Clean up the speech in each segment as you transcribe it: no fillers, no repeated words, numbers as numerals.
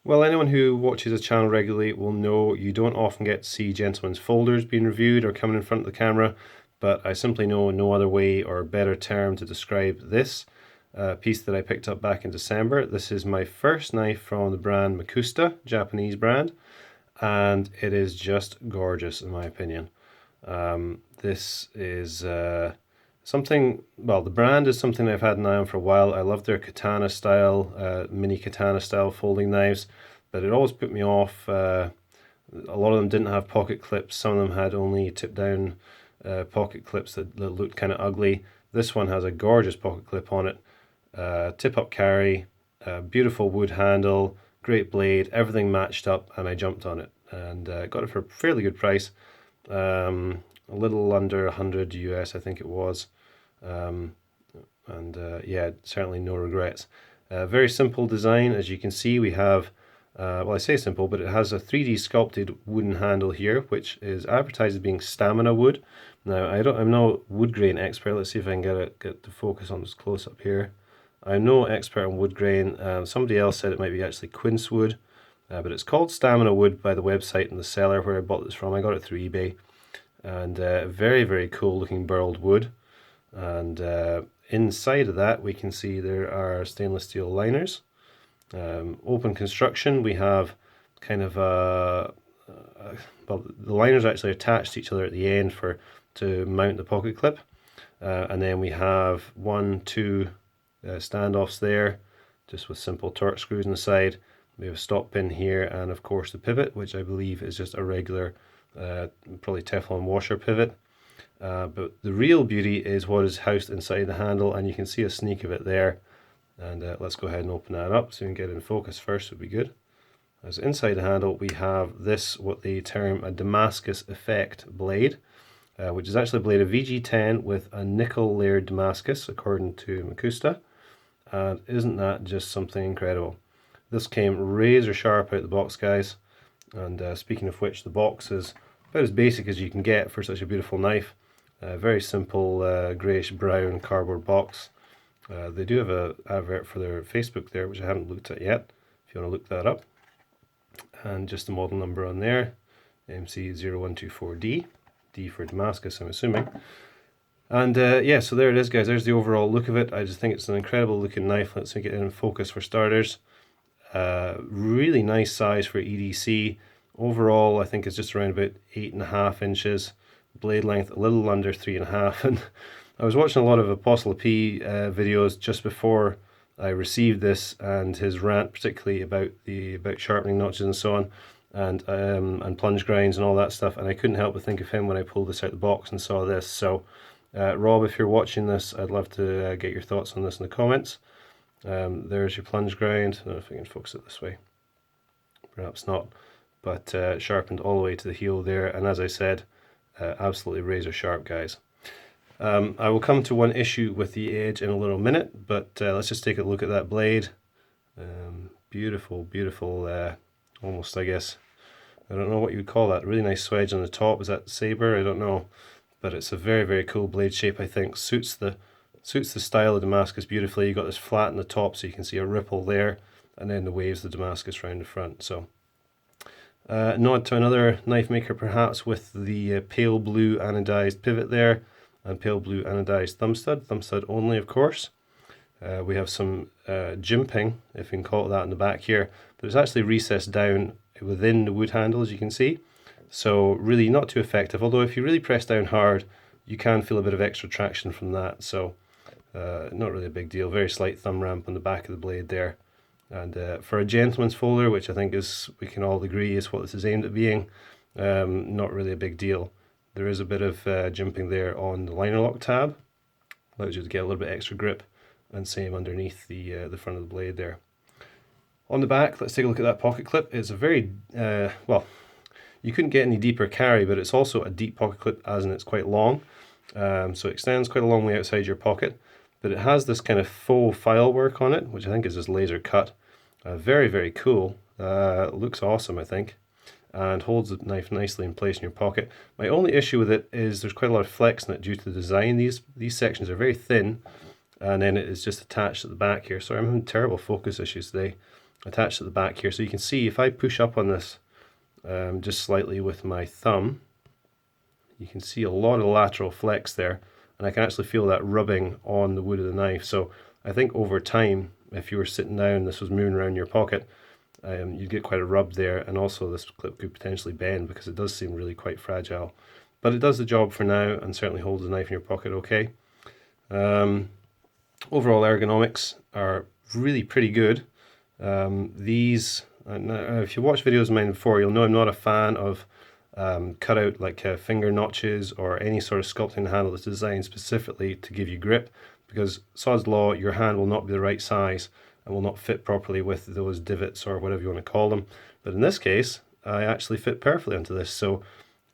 Well, anyone who watches the channel regularly will know you don't often get to see gentlemen's folders being reviewed or coming in front of the camera, but I simply know no other way or better term to describe this piece that I picked up back in December. This is my first knife from the brand Mcusta, Japanese brand, and it is just gorgeous in my opinion. This is something, well, the brand is something I've had an eye on for a while. I love their katana style, mini katana style folding knives, but it always put me off. A lot of them didn't have pocket clips. Some of them had only tip down pocket clips that looked kind of ugly. This one has a gorgeous pocket clip on it, tip up carry, beautiful wood handle, great blade, everything matched up, and I jumped on it and got it for a fairly good price. A little under 100 US, I think it was. Yeah, certainly no regrets. Very simple design. As you can see, we have, well, I say simple, but it has a 3D sculpted wooden handle here, which is advertised as being stamina wood. Now, I'm no wood grain expert. Let's see if I can get the focus on this close up here. I'm no expert on wood grain. Somebody else said it might be actually quince wood, but it's called stamina wood by the website and the seller where I bought this from. I got it through eBay. And very, very cool looking burled wood. And inside of that we can see there are stainless steel liners. Open construction, we have kind of well, the liners are actually attached to each other at the end to mount the pocket clip. And then we have 1, 2 standoffs there, just with simple Torx screws on the side. We have a stop pin here, and of course the pivot, which I believe is just a regular probably Teflon washer pivot. But the real beauty is what is housed inside the handle, and you can see a sneak of it there. And let's go ahead and open that up so we can get in focus first, would be good. As inside the handle we have this, what they term a Damascus effect blade, which is actually a blade of VG10 with a nickel layered Damascus according to Mcusta. And isn't that just something incredible? This came razor sharp out the box, guys. And speaking of which, the box is about as basic as you can get for such a beautiful knife. Very simple greyish brown cardboard box. They do have an advert for their Facebook there, which I haven't looked at yet, if you want to look that up. And just the model number on there, MC0124D, D for Damascus, I'm assuming. And yeah, so there it is, guys. There's the overall look of it. I just think it's an incredible looking knife. Let's make it in focus for starters. Really nice size for EDC. Overall, I think it's just around about 8.5 inches. Blade length a little under 3.5. And I was watching a lot of Apostle P videos just before I received this, and his rant particularly about sharpening notches and so on, and plunge grinds and all that stuff. And I couldn't help but think of him when I pulled this out of the box and saw this. So, Rob, if you're watching this, I'd love to get your thoughts on this in the comments. There's your plunge grind. I don't know if I can focus it this way. Perhaps not. But sharpened all the way to the heel there. And as I said, absolutely razor sharp, guys. I will come to one issue with the edge in a little minute, but let's just take a look at that blade. Beautiful, beautiful, almost, I guess, I don't know what you would call that. Really nice swedge on the top. Is that saber? I don't know. But it's a very, very cool blade shape, I think. Suits the style of Damascus beautifully. You've got this flat in the top, so you can see a ripple there, and then the waves of Damascus round the front. So, nod to another knife maker perhaps with the pale blue anodized pivot there, and pale blue anodized thumb stud only, of course. We have some jimping, if you can call it that, in the back here, but it's actually recessed down within the wood handle, as you can see. So really not too effective, although if you really press down hard, you can feel a bit of extra traction from that. So not really a big deal. Very slight thumb ramp on the back of the blade there. And for a gentleman's folder, which I think is, we can all agree, is what this is aimed at being, not really a big deal. There is a bit of jimping there on the liner lock tab. Allows you to get a little bit extra grip, and same underneath the front of the blade there. On the back, let's take a look at that pocket clip. It's a very, well, you couldn't get any deeper carry, but it's also a deep pocket clip, as in it's quite long. So it extends quite a long way outside your pocket, but it has this kind of faux file work on it, which I think is just laser cut. Very, very cool. Looks awesome, I think, and holds the knife nicely in place in your pocket. My only issue with it is there's quite a lot of flex in it due to the design. These sections are very thin, and then it is just attached at the back here. Sorry, I'm having terrible focus issues today. attached at the back here. So you can see if I push up on this just slightly with my thumb, you can see a lot of lateral flex there, and I can actually feel that rubbing on the wood of the knife. So I think over time, if you were sitting down, this was moving around your pocket, you'd get quite a rub there, and also this clip could potentially bend because it does seem really quite fragile. But it does the job for now and certainly holds the knife in your pocket okay. Overall ergonomics are really pretty good. These, if you watched videos of mine before, you'll know I'm not a fan of cut out like finger notches or any sort of sculpting the handle that's designed specifically to give you grip, because sod's law, your hand will not be the right size and will not fit properly with those divots or whatever you want to call them. But in this case, I actually fit perfectly onto this. So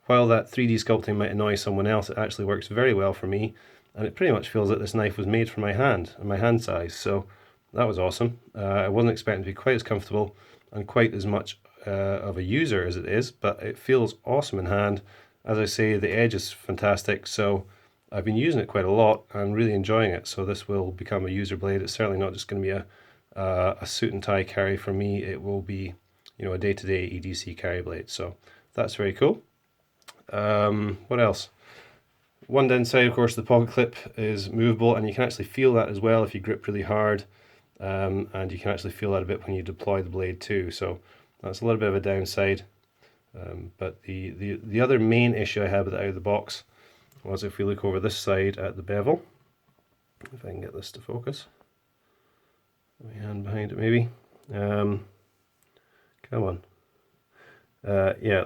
while that 3D sculpting might annoy someone else, it actually works very well for me, and it pretty much feels like this knife was made for my hand and my hand size. So that was awesome. I wasn't expecting to be quite as comfortable and quite as much of a user as it is, but it feels awesome in hand. As I say, the edge is fantastic, so I've been using it quite a lot and really enjoying it. So this will become a user blade. It's certainly not just going to be a suit and tie carry for me. It will be, you know, a day-to-day EDC carry blade. So that's very cool. What else? One downside, of course, the pocket clip is movable, and you can actually feel that as well if you grip really hard, and you can actually feel that a bit when you deploy the blade too. So that's a little bit of a downside. But the other main issue I had with it out of the box was if we look over this side at the bevel, if I can get this to focus, my hand behind it maybe. Come on. Yeah,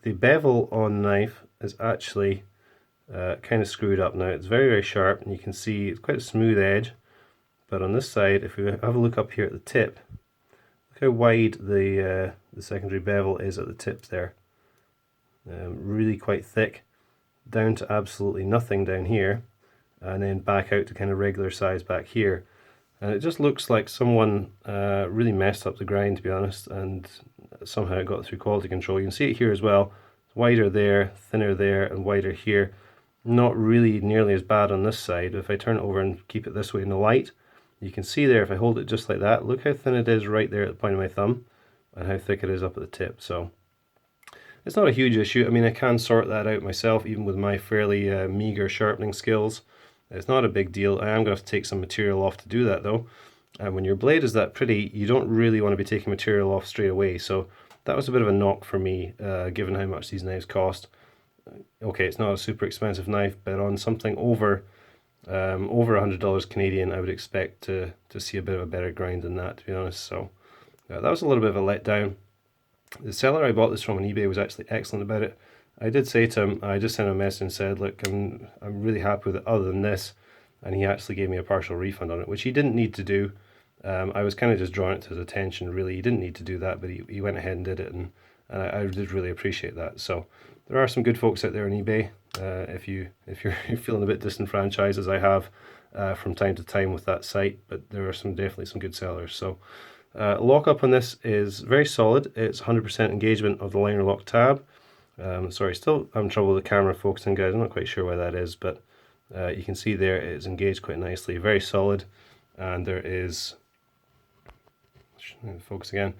the bevel on the knife is actually kind of screwed up now. It's very, very sharp, and you can see it's quite a smooth edge. But on this side, if we have a look up here at the tip, look how wide the secondary bevel is at the tip there. Really quite thick, down to absolutely nothing down here, and then back out to kind of regular size back here. And it just looks like someone really messed up the grind, to be honest, and somehow it got through quality control. You can see it here as well. It's wider there, thinner there, and wider here. Not really nearly as bad on this side. If I turn it over and keep it this way in the light, you can see there, if I hold it just like that, look how thin it is right there at the point of my thumb, and how thick it is up at the tip. So it's not a huge issue. I mean, I can sort that out myself, even with my fairly meager sharpening skills. It's not a big deal. I am going to have to take some material off to do that though. And when your blade is that pretty, you don't really want to be taking material off straight away. So that was a bit of a knock for me, given how much these knives cost. Okay, it's not a super expensive knife, but on something over $100 Canadian, I would expect to see a bit of a better grind than that, to be honest. So that was a little bit of a letdown. The seller I bought this from on eBay was actually excellent about it. I did say to him, I just sent him a message and said, look, I'm really happy with it other than this, and he actually gave me a partial refund on it, which he didn't need to do. I was kind of just drawing it to his attention, really. He didn't need to do that, but he went ahead and did it, and I did really appreciate that. So there are some good folks out there on eBay. If you're feeling a bit disenfranchised, as I have from time to time with that site, but there are definitely some good sellers. So lockup on this is very solid. It's 100% engagement of the liner lock tab. Sorry, still having trouble with the camera focusing, guys. I'm not quite sure why that is, but you can see there it's engaged quite nicely, very solid, and there is, focus again,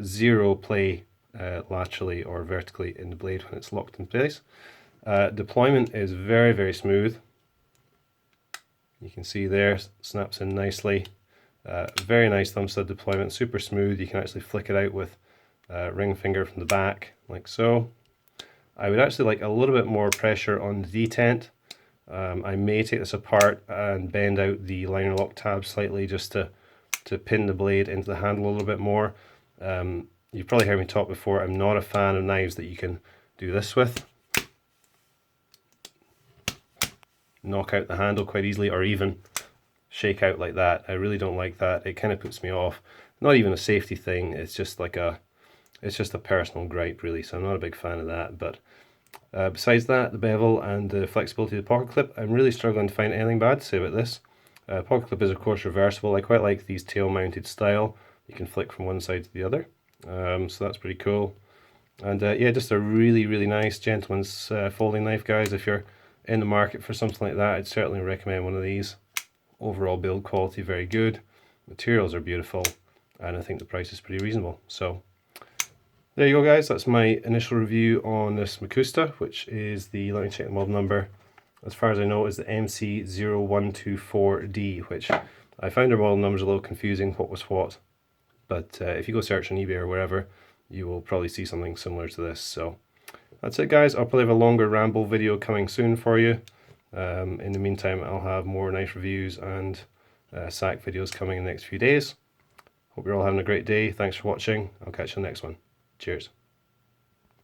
zero play laterally or vertically in the blade when it's locked in place. Deployment is very, very smooth. You can see there, snaps in nicely. Very nice thumb stud deployment, super smooth. You can actually flick it out with ring finger from the back, like so. I would actually like a little bit more pressure on the detent. I may take this apart and bend out the liner lock tab slightly just to pin the blade into the handle a little bit more. You've probably heard me talk before, I'm not a fan of knives that you can do this with. Knock out the handle quite easily, or even shake out like that. I really don't like that. It kind of puts me off. Not even a safety thing, it's just like it's just a personal gripe really, so I'm not a big fan of that. But besides that, the bevel and the flexibility of the pocket clip, I'm really struggling to find anything bad to say about this. Pocket clip is of course reversible. I quite like these tail mounted style. You can flick from one side to the other, so that's pretty cool. And yeah, just a really, really nice gentleman's folding knife, guys. If you're in the market for something like that, I'd certainly recommend one of these. Overall build quality very good, materials are beautiful, and I think the price is pretty reasonable. So there you go, guys. That's my initial review on this Mcusta, which is the, let me check the model number, as far as I know, is the MC0124D, which I found their model numbers a little confusing, what was what. But if you go search on eBay or wherever, you will probably see something similar to this. So that's it, guys. I'll probably have a longer ramble video coming soon for you. In the meantime, I'll have more knife reviews and sack videos coming in the next few days. Hope you're all having a great day. Thanks for watching. I'll catch you in the next one. Cheers.